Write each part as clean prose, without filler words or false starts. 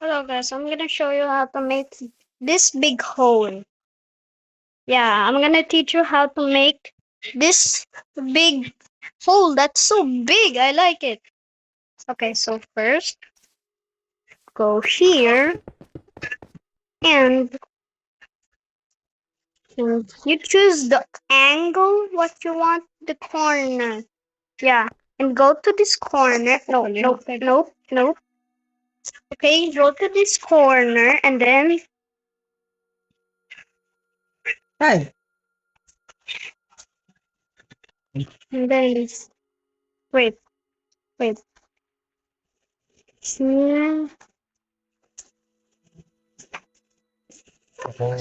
Hello guys, I'm gonna show you how to make this big hole. Yeah, I'm gonna teach you how to make this big hole that's so big. I like it. Okay, so first go here and you choose the angle what you want the corner. Yeah, and go to this corner. No, no, no, no. Okay, go to this corner and then Hi. and then wait, wait. Here, Ako,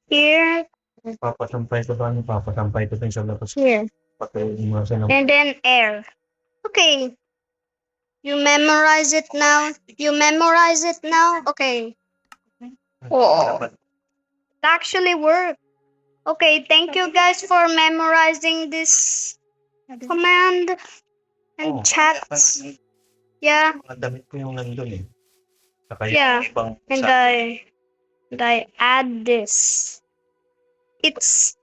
here, papasampay ko din sa labas. here, Pati yung mga sinang... and then air. Okay, you memorize it now. You memorize it now. Okay. Oh, it actually worked. Okay, thank you guys for memorizing this command and chats. Yeah, Mga damit ko yung nandun eh. Saka yung yeah. ibang And I add this. It's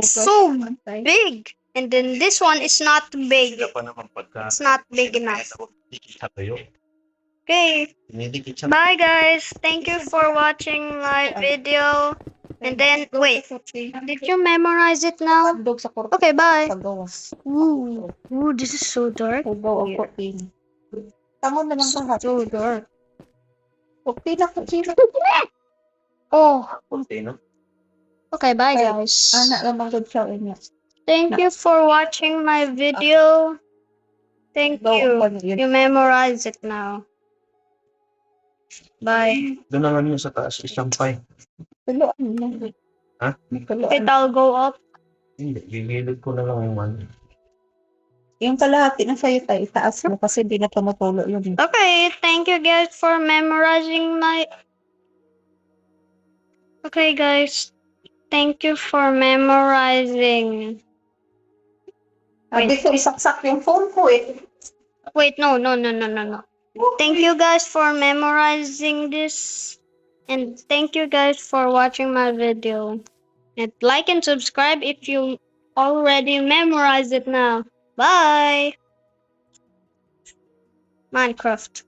so big. And then this one is not big. Sila pa naman pagka... It's not big enough. Dikit kayo. Okay. Dinidikit siya. Bye guys. Thank you for watching my video. And then wait. Did you memorize it now? Okay, bye. Ooh. Ooh, this is so dark. Tangon na lang ka. So dark. Okay na ko sino. Oh. Kunti no? Okay, bye guys. Anak naman good siya niya. Thank you for watching my video. Thank you. You memorize it now. Bye. Doon naman yun sa taas. Isampay. Tuloan mo. Ha? Wait, I'll go up. Hindi. Gigilid ko na lang yung one. Yung kalahati na sa'yo tayo, itaas mo kasi hindi na tumutulo yun. Okay, thank you guys for memorizing my... Okay guys, thank you for memorizing. Sabi ko, isaksak yung phone ko eh. Wait, no. Thank you guys for memorizing this. And thank you guys for watching my video. And like and subscribe if you already memorized it now. Bye! Minecraft.